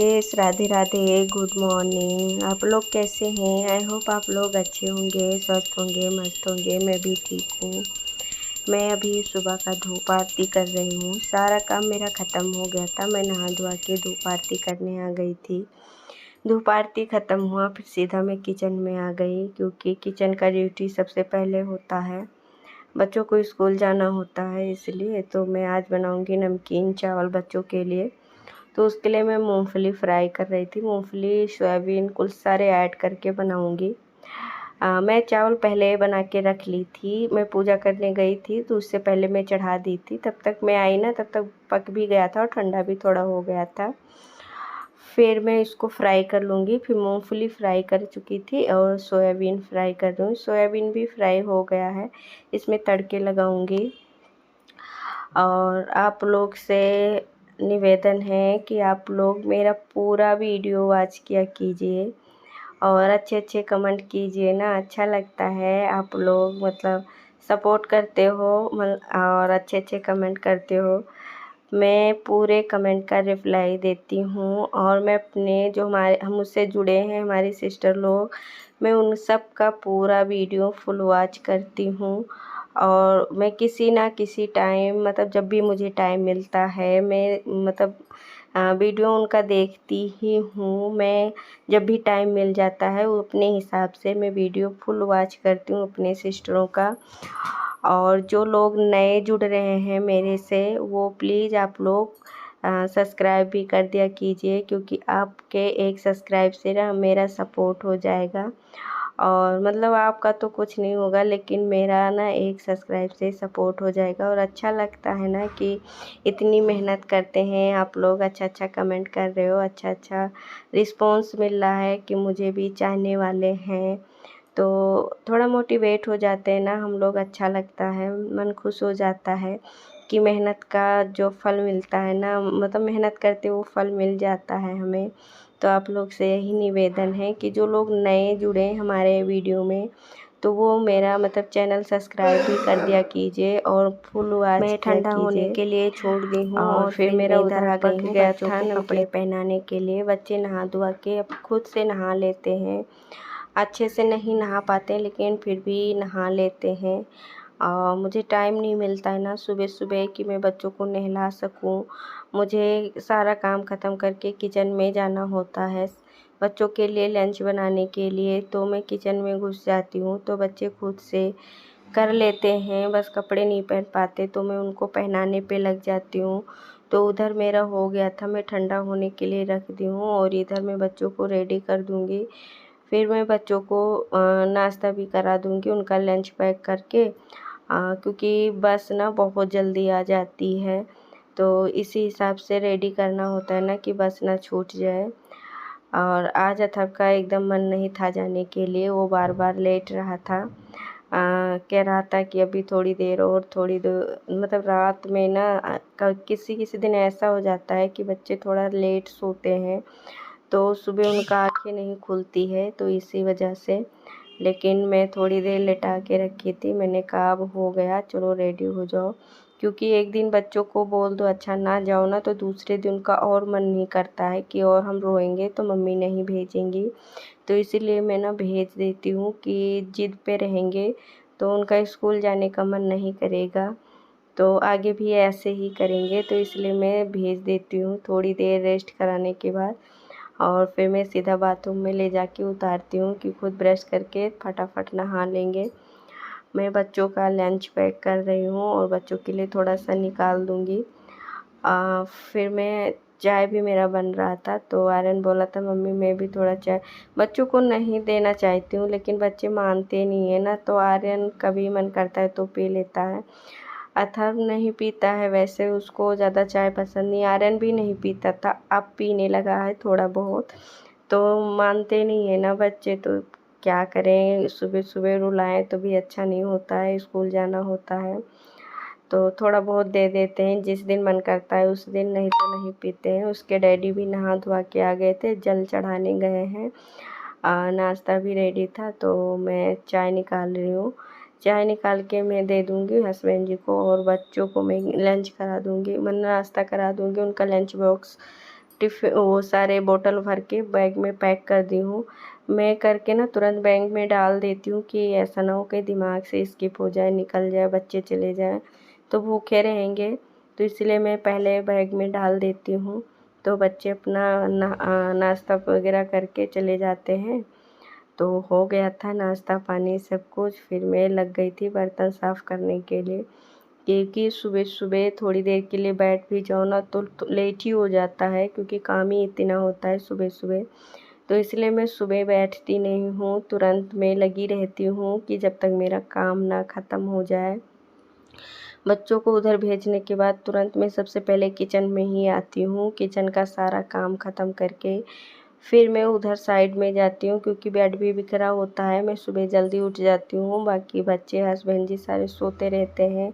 Guys, Radhe Radhe, good morning. आप लोग कैसे हैं? आई होप आप लोग अच्छे होंगे, स्वस्थ होंगे, मस्त होंगे। मैं भी ठीक हूँ। मैं अभी सुबह का धूप आरती कर रही हूँ। सारा काम मेरा ख़त्म हो गया था। मैं नहा धोआ के धूप आरती करने आ गई थी। धूप आरती ख़त्म हुआ, फिर सीधा मैं किचन में आ गई, क्योंकि किचन का ड्यूटी सबसे पहले होता है। बच्चों को स्कूल जाना होता है, इसलिए तो मैं आज बनाऊँगी नमकीन चावल बच्चों के लिए। तो उसके लिए मैं मूंगफली फ्राई कर रही थी। मूंगफली, सोयाबीन कुल सारे ऐड करके बनाऊंगी। मैं चावल पहले बना के रख ली थी। मैं पूजा करने गई थी तो उससे पहले मैं चढ़ा दी थी। तब तक मैं आई ना, तब तक पक भी गया था और ठंडा भी थोड़ा हो गया था। फिर मैं इसको फ्राई कर लूँगी। फिर मूंगफली फ्राई कर चुकी थी और सोयाबीन फ्राई कर रही हूँ। सोयाबीन भी फ्राई हो गया है। इसमें तड़के लगाऊंगी। और आप लोग से निवेदन है कि आप लोग मेरा पूरा वीडियो वॉच किया कीजिए और अच्छे अच्छे कमेंट कीजिए ना। अच्छा लगता है आप लोग मतलब सपोर्ट करते हो और अच्छे अच्छे कमेंट करते हो। मैं पूरे कमेंट का रिप्लाई देती हूँ और मैं अपने जो हम मुझसे जुड़े हैं, हमारी सिस्टर लोग, मैं उन सब का पूरा वीडियो फुल वॉच करती हूँ। और मैं किसी ना किसी टाइम मतलब जब भी मुझे टाइम मिलता है, मैं मतलब वीडियो उनका देखती ही हूँ। मैं जब भी टाइम मिल जाता है वो अपने हिसाब से मैं वीडियो फुल वॉच करती हूँ अपने सिस्टरों का। और जो लोग नए जुड़ रहे हैं मेरे से, वो प्लीज़ आप लोग सब्सक्राइब भी कर दिया कीजिए, क्योंकि आपके एक सब्सक्राइब से ना मेरा सपोर्ट हो जाएगा। और मतलब आपका तो कुछ नहीं होगा, लेकिन मेरा ना एक सब्सक्राइब से सपोर्ट हो जाएगा। और अच्छा लगता है ना कि इतनी मेहनत करते हैं आप लोग, अच्छा अच्छा कमेंट कर रहे हो, अच्छा अच्छा रिस्पॉन्स मिल रहा है कि मुझे भी चाहने वाले हैं। तो थोड़ा मोटिवेट हो जाते हैं ना हम लोग, अच्छा लगता है, मन खुश हो जाता है कि मेहनत का जो फल मिलता है ना, मतलब मेहनत करते वो फल मिल जाता है हमें। तो आप लोग से यही निवेदन है कि जो लोग नए जुड़े हमारे वीडियो में, तो वो मेरा मतलब चैनल सब्सक्राइब भी कर दिया कीजिए और फुल वॉच मैं किया ठंडा होने कीजिए। के लिए छोड़ दी हूँ। और फिर मेरा मैं उधर इधर आ गई पक हूँ गया बच्चों को था कपड़े नमकीन। पहनाने के लिए। बच्चे नहा धोआ के अब खुद से नहा लेते हैं। अच्छे से नहीं नहा पाते लेकिन फिर भी नहा लेते हैं। मुझे टाइम नहीं मिलता है ना सुबह सुबह कि मैं बच्चों को नहला सकूं। मुझे सारा काम ख़त्म करके किचन में जाना होता है बच्चों के लिए लंच बनाने के लिए। तो मैं किचन में घुस जाती हूँ तो बच्चे खुद से कर लेते हैं। बस कपड़े नहीं पहन पाते तो मैं उनको पहनाने पे लग जाती हूँ। तो उधर मेरा हो गया था, मैं ठंडा होने के लिए रख दी हूँ और इधर मैं बच्चों को रेडी कर दूँगी। फिर मैं बच्चों को नाश्ता भी करा दूँगी, उनका लंच पैक करके, क्योंकि बस ना बहुत जल्दी आ जाती है। तो इसी हिसाब से रेडी करना होता है ना कि बस ना छूट जाए। और आज अथर्व का एकदम मन नहीं था जाने के लिए, वो बार बार लेट रहा था। कह रहा था कि अभी थोड़ी देर और, थोड़ी देर मतलब रात में ना किसी किसी दिन ऐसा हो जाता है कि बच्चे थोड़ा लेट सोते हैं तो सुबह उनका आँखें नहीं खुलती है, तो इसी वजह से। लेकिन मैं थोड़ी देर लेटा के रखी थी। मैंने कहा अब हो गया, चलो रेडी हो जाओ, क्योंकि एक दिन बच्चों को बोल दो अच्छा ना जाओ ना, तो दूसरे दिन उनका और मन नहीं करता है कि और हम रोएंगे तो मम्मी नहीं भेजेंगी। तो इसीलिए मैं ना भेज देती हूँ कि जिद पे रहेंगे तो उनका स्कूल जाने का मन नहीं करेगा, तो आगे भी ऐसे ही करेंगे। तो इसलिए मैं भेज देती हूँ थोड़ी देर रेस्ट कराने के बाद। और फिर मैं सीधा बाथरूम में ले जाके उतारती हूँ कि खुद ब्रश करके फटाफट नहा लेंगे। मैं बच्चों का लंच पैक कर रही हूँ और बच्चों के लिए थोड़ा सा निकाल दूँगी। फिर मैं चाय भी मेरा बन रहा था तो आर्यन बोला था मम्मी मैं भी थोड़ा चाय, बच्चों को नहीं देना चाहती हूँ लेकिन बच्चे मानते नहीं है ना, तो आर्यन कभी मन करता है तो पी लेता है। अथर्व नहीं पीता है, वैसे उसको ज़्यादा चाय पसंद नहीं। आर्यन भी नहीं पीता था, अब पीने लगा है थोड़ा बहुत। तो मानते नहीं है ना बच्चे, तो क्या करें, सुबह सुबह रुलाएं तो भी अच्छा नहीं होता है, स्कूल जाना होता है। तो थोड़ा बहुत दे देते हैं जिस दिन मन करता है उस दिन, नहीं तो नहीं पीते हैं। उसके डैडी भी नहा धोआ के आ गए थे, जल चढ़ाने गए हैं। नाश्ता भी रेडी था तो मैं चाय निकाल रही हूँ। चाय निकाल के मैं दे दूँगी हस्बैंड जी को और बच्चों को मैं लंच करा दूँगी, मतलब नाश्ता करा दूँगी। उनका लंच बॉक्स वो सारे बोतल भर के बैग में पैक कर दी हूँ। मैं करके ना तुरंत बैग में डाल देती हूँ कि ऐसा ना हो कि दिमाग से स्किप हो जाए, निकल जाए, बच्चे चले जाएँ तो भूखे रहेंगे। तो इसलिए मैं पहले बैग में डाल देती हूँ। तो बच्चे अपना नाश्ता वगैरह करके चले जाते हैं। तो हो गया था नाश्ता पानी सब कुछ, फिर मैं लग गई थी बर्तन साफ़ करने के लिए, क्योंकि सुबह-सुबह थोड़ी देर के लिए बैठ भी जाओ ना तो लेट ही हो जाता है, क्योंकि काम ही इतना होता है सुबह-सुबह। तो इसलिए मैं सुबह बैठती नहीं हूँ, तुरंत मैं लगी रहती हूँ कि जब तक मेरा काम ना ख़त्म हो जाए। बच्चों को उधर भेजने के बाद तुरंत मैं सबसे पहले किचन में ही आती हूँ। किचन का सारा काम ख़त्म करके फिर मैं उधर साइड में जाती हूँ, क्योंकि बेड भी बिखरा होता है। मैं सुबह जल्दी उठ जाती हूँ, बाकी बच्चे हस्बैंड जी सारे सोते रहते हैं,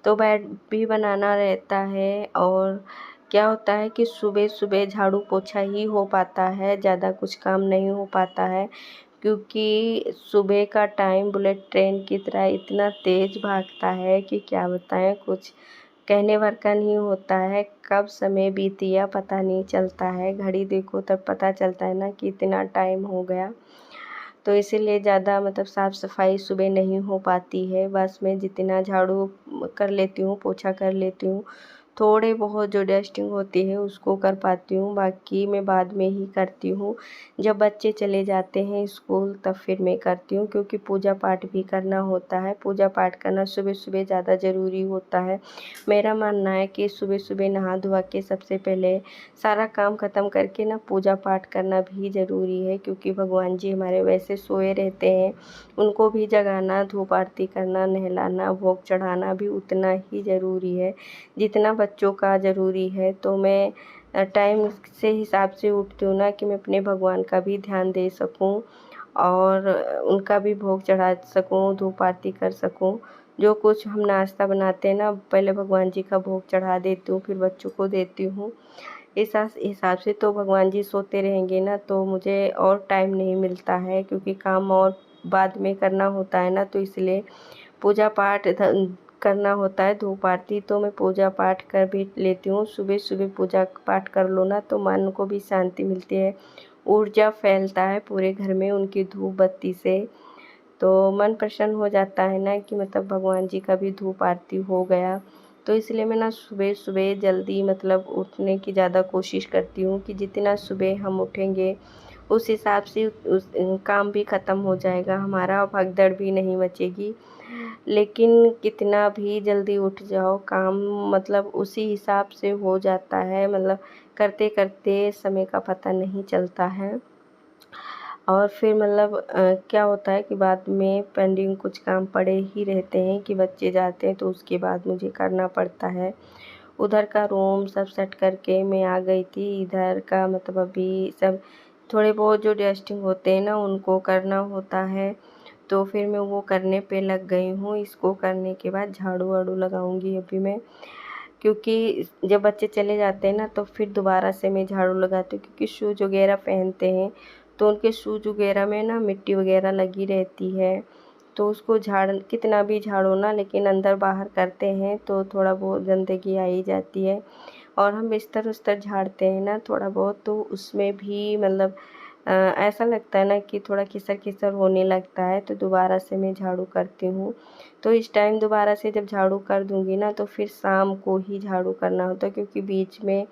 तो बेड भी बनाना रहता है। और क्या होता है कि सुबह-सुबह झाड़ू पोछा ही हो पाता है, ज़्यादा कुछ काम नहीं हो पाता है, क्योंकि सुबह का टाइम बुलेट ट्रेन की तरह इतना तेज़ भागता है कि क्या बताएँ, कुछ कहने भर का नहीं होता है। कब समय बीत गया पता नहीं चलता है, घड़ी देखो तब पता चलता है ना कि इतना टाइम हो गया। तो इसीलिए ज़्यादा मतलब साफ़ सफाई सुबह नहीं हो पाती है। बस मैं जितना झाड़ू कर लेती हूँ, पोछा कर लेती हूँ, थोड़े बहुत जो डस्टिंग होती है उसको कर पाती हूँ, बाकी मैं बाद में ही करती हूँ। जब बच्चे चले जाते हैं स्कूल तब फिर मैं करती हूँ, क्योंकि पूजा पाठ भी करना होता है। पूजा पाठ करना सुबह-सुबह ज़्यादा ज़रूरी होता है। मेरा मानना है कि सुबह-सुबह नहा धुआ के सबसे पहले सारा काम ख़त्म करके ना पूजा पाठ करना भी ज़रूरी है, क्योंकि भगवान जी हमारे वैसे सोए रहते हैं, उनको भी जगाना, धूप आरती करना, नहलाना, भोग चढ़ाना भी उतना ही ज़रूरी है जितना बच्चों का ज़रूरी है। तो मैं टाइम से हिसाब से उठती हूँ ना कि मैं अपने भगवान का भी ध्यान दे सकूँ और उनका भी भोग चढ़ा सकूँ, धूप आरती कर सकूँ। जो कुछ हम नाश्ता बनाते हैं ना, पहले भगवान जी का भोग चढ़ा देती हूँ, फिर बच्चों को देती हूँ। इस हिसाब से तो भगवान जी सोते रहेंगे ना तो मुझे और टाइम नहीं मिलता है, क्योंकि काम और बाद में करना होता है ना, तो इसलिए पूजा पाठ करना होता है। धूप आरती तो मैं पूजा पाठ कर भी लेती हूँ। सुबह-सुबह पूजा पाठ कर लो ना तो मन को भी शांति मिलती है, ऊर्जा फैलता है पूरे घर में उनकी धूप बत्ती से। तो मन प्रसन्न हो जाता है ना कि मतलब भगवान जी का भी धूप आरती हो गया। तो इसलिए मैं ना सुबह-सुबह जल्दी मतलब उठने की ज़्यादा कोशिश करती हूँ कि जितना सुबह हम उठेंगे उस हिसाब से उस काम भी ख़त्म हो जाएगा हमारा, भगदड़ भी नहीं मचेगी। लेकिन कितना भी जल्दी उठ जाओ काम मतलब उसी हिसाब से हो जाता है, मतलब करते-करते समय का पता नहीं चलता है। और फिर मतलब क्या होता है कि बाद में पेंडिंग कुछ काम पड़े ही रहते हैं कि बच्चे जाते हैं तो उसके बाद मुझे करना पड़ता है। उधर का रूम सब सेट करके मैं आ गई थी, इधर का मतलब अभी सब थोड़े बहुत जो डस्टिंग होते हैं ना उनको करना होता है, तो फिर मैं वो करने पे लग गई हूँ। इसको करने के बाद झाड़ू-वाड़ू लगाऊँगी अभी मैं, क्योंकि जब बच्चे चले जाते हैं ना तो फिर दोबारा से मैं झाड़ू लगाती हूँ, क्योंकि शूज़ वगैरह पहनते हैं तो उनके शूज़ वगैरह में ना मिट्टी वगैरह लगी रहती है। तो उसको कितना भी झाड़ो ना, लेकिन अंदर बाहर करते हैं तो थोड़ा बहुत गंदगी आ ही जाती है। और हम बिस्तर-उस्तर झाड़ते हैं ना थोड़ा बहुत तो उसमें भी मतलब ऐसा लगता है ना कि थोड़ा किसर-किसर होने लगता है, तो दोबारा से मैं झाड़ू करती हूँ। तो इस टाइम दोबारा से जब झाड़ू कर दूँगी ना तो फिर शाम को ही झाड़ू करना होता है, क्योंकि बीच में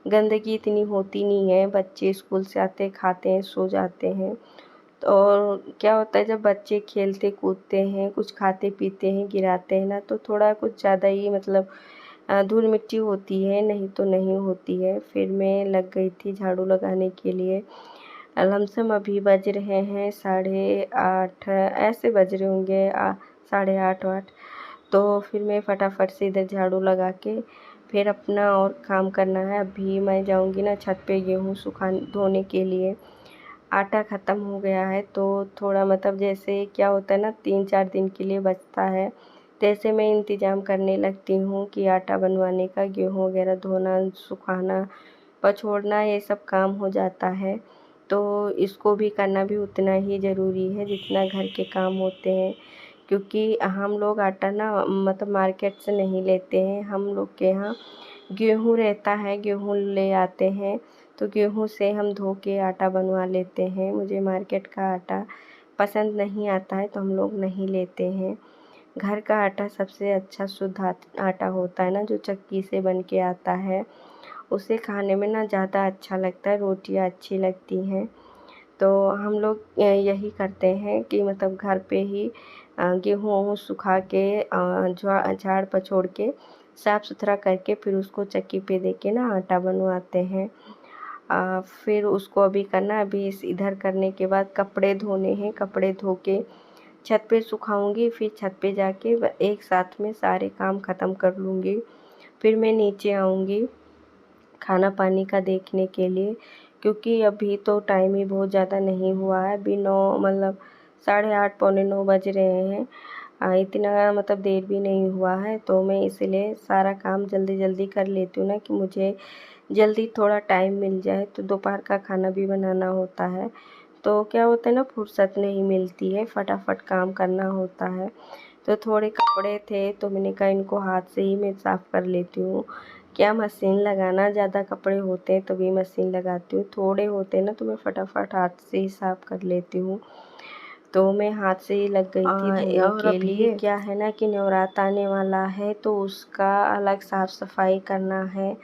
गंदगी इतनी होती नहीं है, बच्चे स्कूल से आते हैं, खाते हैं, सो जाते हैं। और क्या होता है जब बच्चे खेलते कूदते हैं, कुछ खाते पीते हैं, गिराते हैं ना तो थोड़ा कुछ ज़्यादा ही मतलब धूल मिट्टी होती है, नहीं तो नहीं होती है। फिर मैं लग गई थी झाड़ू लगाने के लिए। लमसम अभी बज रहे हैं 8:30 ऐसे बज रहे होंगे 8:30 वाट। तो फिर मैं फटाफट से इधर झाड़ू लगा के फिर अपना और काम करना है। अभी मैं जाऊँगी ना छत पे गेहूँ धोने के लिए। आटा ख़त्म हो गया है तो थोड़ा मतलब जैसे क्या होता है ना 3-4 दिन के लिए बचता है, तैसे मैं इंतज़ाम करने लगती हूँ कि आटा बनवाने का, गेहूँ वगैरह धोना, सुखाना, पछोड़ना ये सब काम हो जाता है। तो इसको भी करना भी उतना ही ज़रूरी है जितना घर के काम होते हैं, क्योंकि हम लोग आटा ना मतलब मार्केट से नहीं लेते हैं, हम लोग के यहाँ गेहूँ रहता है, गेहूँ ले आते हैं। तो गेहूँ से हम धो के आटा बनवा लेते हैं। मुझे मार्केट का आटा पसंद नहीं आता है तो हम लोग नहीं लेते हैं। घर का आटा सबसे अच्छा शुद्ध आटा होता है ना, जो चक्की से बन के आता है, उसे खाने में ना ज़्यादा अच्छा लगता है, रोटियाँ अच्छी लगती हैं। तो हम लोग यही करते हैं कि मतलब घर पे ही गेहूँ सुखा के झाड़ पछोड़ के साफ़ सुथरा करके फिर उसको चक्की पे दे के ना आटा बनवाते हैं। फिर उसको अभी करना, अभी इस इधर करने के बाद कपड़े धोने हैं। कपड़े धो के छत पे सुखाऊंगी, फिर छत पे जाके एक साथ में सारे काम ख़त्म कर लूँगी। फिर मैं नीचे आऊँगी खाना पानी का देखने के लिए, क्योंकि अभी तो टाइम ही बहुत ज़्यादा नहीं हुआ है। अभी 9 मतलब 8:30 पौने 9 बज रहे हैं। इतना मतलब देर भी नहीं हुआ है, तो मैं इसलिए सारा काम जल्दी जल्दी कर लेती हूँ ना, कि मुझे जल्दी थोड़ा टाइम मिल जाए। तो दोपहर का खाना भी बनाना होता है, तो क्या होता है ना, फुर्सत नहीं मिलती है, फटाफट काम करना होता है। तो थोड़े कपड़े थे तो मैंने कहा इनको हाथ से ही मैं साफ़ कर लेती हूँ। क्या मशीन लगाना, ज़्यादा कपड़े होते हैं तो भी मशीन लगाती हूँ, थोड़े होते हैं ना तो मैं फटाफट हाथ से ही साफ़ कर लेती हूँ। तो मैं हाथ से ही लग गई थी धोने और के अभी लिए। क्या है ना कि नवरात्र आने वाला है तो उसका अलग साफ़ सफाई करना है।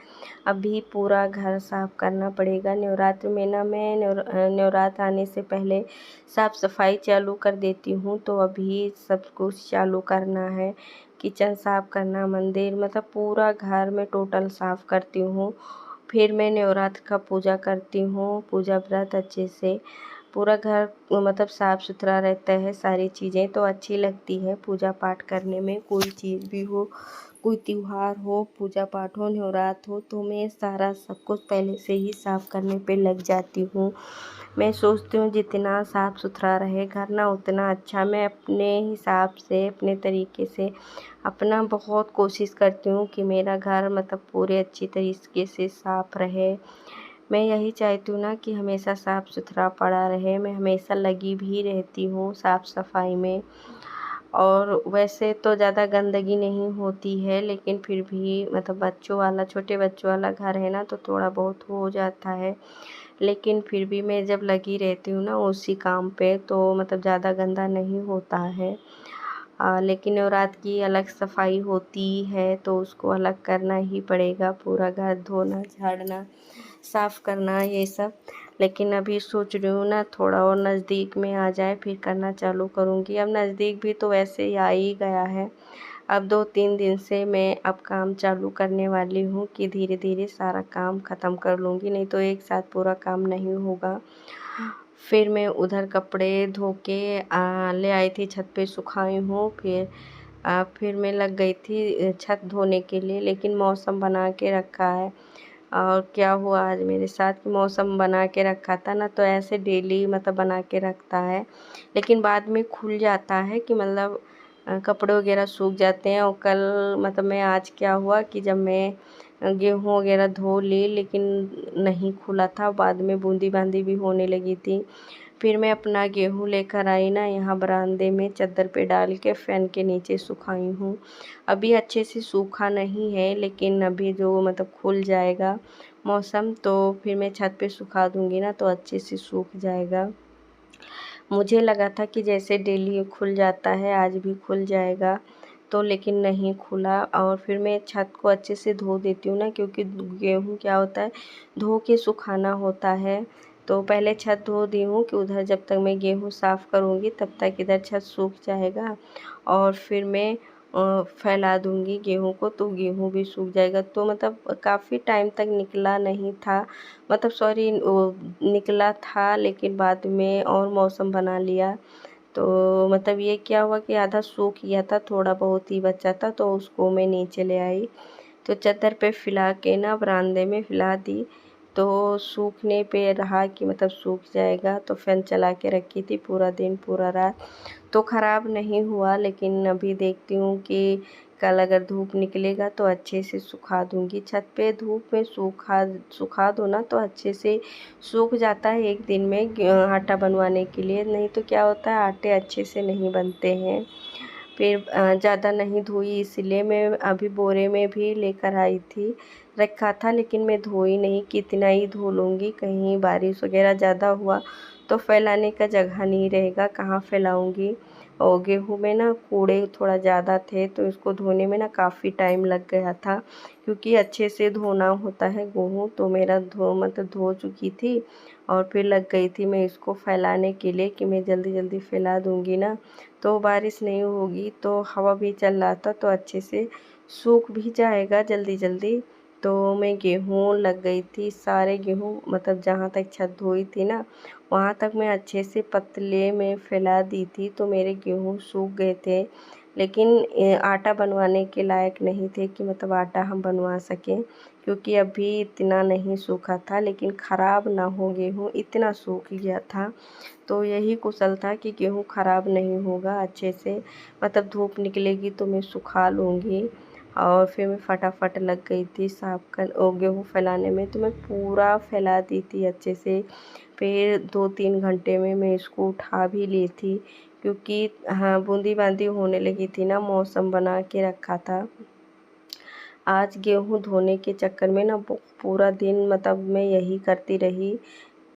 अभी पूरा घर साफ़ करना पड़ेगा। नवरात्र में ना मैं नवरात्र आने से पहले साफ़ सफाई चालू कर देती हूँ, तो अभी सब कुछ चालू करना है। किचन साफ़ करना, मंदिर मतलब पूरा घर में टोटल साफ़ करती हूँ। फिर मैं नवरात्र का पूजा करती हूँ, पूजा व्रत अच्छे से पूरा घर मतलब साफ़ सुथरा रहता है। सारी चीज़ें तो अच्छी लगती है पूजा पाठ करने में। कोई चीज़ भी हो, कोई त्योहार हो, पूजा पाठ हो, नवरात्र हो, तो मैं सारा सब कुछ पहले से ही साफ़ करने पे लग जाती हूँ। मैं सोचती हूँ जितना साफ़ सुथरा रहे घर ना उतना अच्छा। मैं अपने हिसाब से अपने तरीके से अपना बहुत कोशिश करती हूँ कि मेरा घर मतलब पूरे अच्छी तरीके से साफ़ रहे। मैं यही चाहती हूँ ना कि हमेशा साफ़ सुथरा पड़ा रहे। मैं हमेशा लगी भी रहती हूँ साफ़ सफाई में। और वैसे तो ज़्यादा गंदगी नहीं होती है, लेकिन फिर भी मतलब बच्चों वाला, छोटे बच्चों वाला घर है ना, तो थोड़ा बहुत हो जाता है। लेकिन फिर भी मैं जब लगी रहती हूँ ना उसी काम पे, तो मतलब ज़्यादा गंदा नहीं होता है। लेकिन नवरात्र की अलग सफाई होती है तो उसको अलग करना ही पड़ेगा, पूरा घर धोना, झाड़ना, साफ़ करना ये सब। लेकिन अभी सोच रही हूँ ना थोड़ा और नज़दीक में आ जाए फिर करना चालू करूँगी। अब नज़दीक भी तो वैसे ही आ ही गया है। अब 2-3 दिन से मैं अब काम चालू करने वाली हूँ कि धीरे धीरे सारा काम ख़त्म कर लूँगी, नहीं तो एक साथ पूरा काम नहीं होगा। फिर मैं उधर कपड़े धो के ले आई थी, छत पे सुखाई हूँ। फिर मैं लग गई थी छत धोने के लिए, लेकिन मौसम बना के रखा है। और क्या हुआ आज मेरे साथ कि मौसम बना के रखा था ना, तो ऐसे डेली मतलब बना के रखता है, लेकिन बाद में खुल जाता है कि मतलब कपड़े वगैरह सूख जाते हैं। और कल मतलब मैं आज क्या हुआ कि जब मैं गेहूँ वगैरह धो ली, लेकिन नहीं खुला था, बाद में बूंदी बांदी भी होने लगी थी। फिर मैं अपना गेहूँ लेकर आई ना, यहाँ बरामदे में चादर पे डाल के फ़ैन के नीचे सुखाई हूँ। अभी अच्छे से सूखा नहीं है, लेकिन अभी जो मतलब खुल जाएगा मौसम तो फिर मैं छत पे सुखा दूँगी ना, तो अच्छे से सूख जाएगा। मुझे लगा था कि जैसे डेली खुल जाता है आज भी खुल जाएगा, तो लेकिन नहीं खुला। और फिर मैं छत को अच्छे से धो देती हूँ ना, क्योंकि गेहूँ क्या होता है धो के सुखाना होता है। तो पहले छत धो दी हूँ कि उधर जब तक मैं गेहूँ साफ़ करूँगी तब तक इधर छत सूख जाएगा, और फिर मैं फैला दूँगी गेहूँ को, तो गेहूँ भी सूख जाएगा। तो मतलब काफ़ी टाइम तक निकला नहीं था, मतलब सॉरी वो निकला था, लेकिन बाद में और मौसम बना लिया। तो मतलब ये क्या हुआ कि आधा सूख गया था, थोड़ा बहुत ही बचा था, तो उसको मैं नीचे ले आई। तो चद्दर पे फैला के ना बरामदे में फैला दी, तो सूखने पे रहा कि मतलब सूख जाएगा। तो फ़ैन चला के रखी थी पूरा दिन पूरा रात, तो ख़राब नहीं हुआ। लेकिन अभी देखती हूँ कि कल अगर धूप निकलेगा तो अच्छे से सुखा दूँगी। छत पे धूप में सुखा दो ना तो अच्छे से सूख जाता है एक दिन में आटा बनवाने के लिए। नहीं तो क्या होता है आटे अच्छे से नहीं बनते हैं। फिर ज़्यादा नहीं धोई, इसलिए मैं अभी बोरे में भी लेकर आई थी, रखा था, लेकिन मैं धोई नहीं, कितना ही धो लूँगी, कहीं बारिश वगैरह ज़्यादा हुआ तो फैलाने का जगह नहीं रहेगा, कहाँ फैलाऊँगी। और गेहूँ में ना कूड़े थोड़ा ज़्यादा थे तो इसको धोने में ना काफ़ी टाइम लग गया था, क्योंकि अच्छे से धोना होता है गेहूँ। तो मेरा धो चुकी थी और फिर लग गई थी मैं इसको फैलाने के लिए कि मैं जल्दी जल्दी फैला दूँगी ना तो बारिश नहीं होगी, तो हवा भी चल रहा था तो अच्छे से सूख भी जाएगा जल्दी जल्दी। तो मैं गेहूँ लग गई थी, सारे गेहूँ मतलब जहाँ तक छत धोई थी ना वहाँ तक मैं अच्छे से पतले में फैला दी थी, तो मेरे गेहूँ सूख गए थे। लेकिन आटा बनवाने के लायक नहीं थे कि मतलब आटा हम बनवा सकें, क्योंकि अभी इतना नहीं सूखा था, लेकिन ख़राब ना हो गेहूँ, इतना सूख गया था। तो यही कुशल था कि गेहूँ ख़राब नहीं होगा अच्छे से, मतलब धूप निकलेगी तो मैं सुखा लूँगी। और फिर मैं फटाफट लग गई थी साफ कर गेहूँ फैलाने में, तो मैं पूरा फैला दी थी अच्छे से। फिर 2-3 घंटे में मैं इसको उठा भी ली थी, क्योंकि हाँ बूंदी बांदी होने लगी थी ना, मौसम बना के रखा था। आज गेहूँ धोने के चक्कर में ना पूरा दिन मतलब मैं यही करती रही